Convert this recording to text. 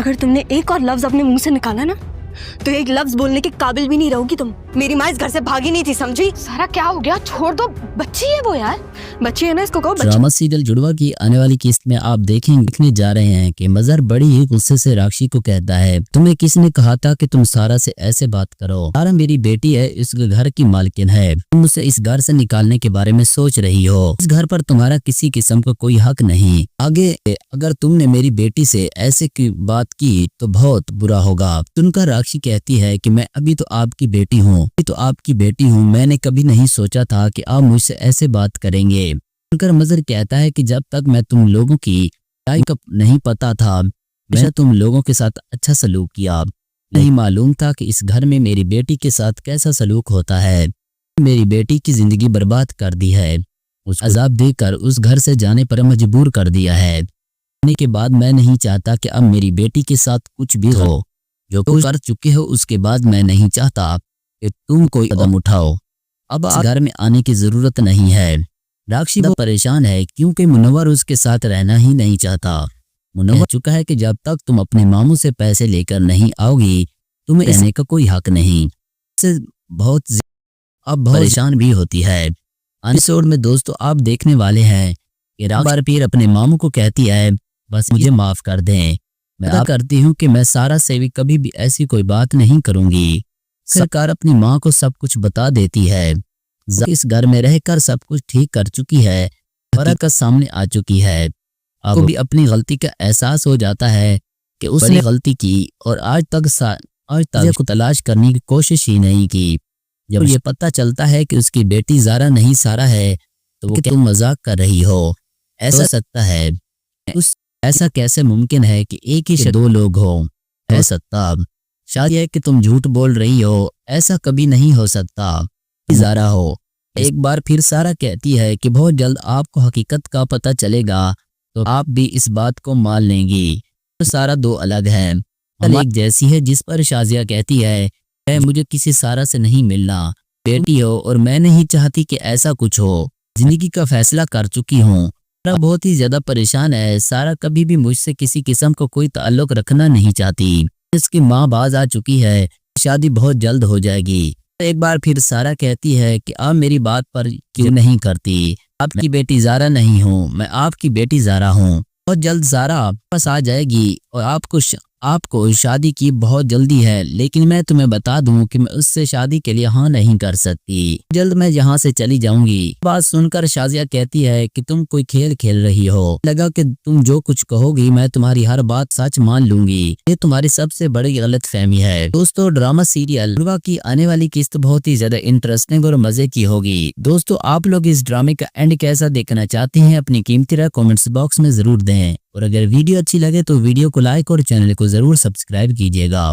अगर तुमने एक और लफ्ज अपने मुंह से निकाला ना तो एक लफ्ज बोलने के काबिल भी नहीं रहोगी तुम। मेरी माँ इस घर से भागी नहीं थी, समझी? सारा क्या हो गया? छोड़ दो, बच्ची है वो यार। बच्ची है ना, इसको कहो बच्ची। ड्रामा सीरियल जुड़वा की आने वाली किस्त में आप देखने जा रहे हैं कि मजहर बड़ी ही गुस्से से राक्षी को कहता है, तुम्हें किसने कहा था कि तुम सारा से ऐसे बात करो? सारा मेरी बेटी है, इस घर की मालकिन है। तुम उसे इस घर से निकालने के बारे में सोच रही हो। इस घर पर तुम्हारा किसी किस्म का कोई हक नहीं। आगे अगर तुमने मेरी बेटी से ऐसे की बात की तो बहुत बुरा होगा। सुनकर राक्षी कहती है कि मैं अभी तो आपकी बेटी हूँ, मैंने कभी नहीं सोचा था कि आप मुझसे ऐसे बात करेंगे। सुनकर मजहर कहता है कि जब तक मैं तुम लोगों की नहीं पता था, मैं तुम लोगों के साथ अच्छा सलूक किया। नहीं मालूम था कि इस घर में मेरी बेटी के साथ कैसा सलूक होता है। मेरी बेटी की जिंदगी बर्बाद कर दी है, उसको अजाब देकर उस घर से जाने पर मजबूर कर दिया है। जाने के बाद मैं नहीं चाहता कि अब मेरी बेटी के साथ कुछ भी हो। जो कुछ कर चुके हो उसके बाद मैं नहीं चाहता कि तुम कोई कदम उठाओ। अब इस घर में आने की जरूरत नहीं है। राक्षी बहुत परेशान है क्योंकि मुनव्वर उसके साथ रहना ही नहीं चाहता। मुनव्वर चुका है कि जब तक तुम अपने मामू से पैसे लेकर नहीं आओगी तुम्हें रहने का कोई हक नहीं। इससे बहुत परेशान भी होती है। एपिसोड में दोस्तों आप देखने वाले हैं कि राक्षी बार फिर अपने मामू को कहती है, बस मुझे माफ कर दें, मैं आप करती हूँ कि मैं सारा से भी कभी भी ऐसी कोई बात नहीं करूंगी। सरकार अपनी माँ को सब कुछ बता देती है। इस घर में रहकर सब कुछ ठीक कर चुकी है, हकीकत सामने आ चुकी है। अब भी अपनी गलती का एहसास हो जाता है कि उसने गलती की और आज तक को तलाश करने की कोशिश ही नहीं की। जब ये पता चलता है कि उसकी बेटी ज़ारा नहीं सारा है तो वो तुम मजाक कर रही हो, ऐसा सकता है। ऐसा कैसे मुमकिन है कि एक ही दो लोग हो? हो सकता शायद है कि तुम झूठ बोल रही हो, ऐसा कभी नहीं हो सकता। ज़ारा हो। एक बार फिर सारा कहती है कि बहुत जल्द आपको हकीकत का पता चलेगा तो आप भी इस बात को मान लेंगी। तो सारा दो अलग है, एक जैसी है, जिस पर शाजिया कहती है मुझे किसी सारा से नहीं मिलना, बेटी हो और मैं नहीं चाहती कि ऐसा कुछ हो। जिंदगी का फैसला कर चुकी हूँ। सारा बहुत ही ज्यादा परेशान है। सारा कभी भी मुझसे किसी किस्म का कोई ताल्लुक रखना नहीं चाहती। इसकी माँ बाज आ चुकी है, शादी बहुत जल्द हो जाएगी। एक बार फिर सारा कहती है कि आप मेरी बात पर क्यों नहीं करती? आपकी बेटी ज़ारा नहीं हूँ, मैं आपकी बेटी ज़ारा हूँ। बहुत जल्द ज़ारा वापस आ जाएगी और आपको शादी की बहुत जल्दी है, लेकिन मैं तुम्हें बता दूं कि मैं उससे शादी के लिए हाँ नहीं कर सकती। जल्द मैं यहाँ से चली जाऊंगी। बात सुनकर शाजिया कहती है कि तुम कोई खेल खेल रही हो। लगा कि तुम जो कुछ कहोगी मैं तुम्हारी हर बात सच मान लूंगी। ये तुम्हारी सबसे बड़ी गलतफहमी है। दोस्तों ड्रामा सीरियल जुड़वा की आने वाली किस्त बहुत ही ज्यादा इंटरेस्टिंग और मजे की होगी। दोस्तों आप लोग इस ड्रामे का एंड कैसा देखना चाहते हैं अपनी कीमती राय कमेंट्स बॉक्स में जरूर दें और अगर वीडियो अच्छी लगे तो वीडियो को लाइक और चैनल को जरूर सब्सक्राइब कीजिएगा।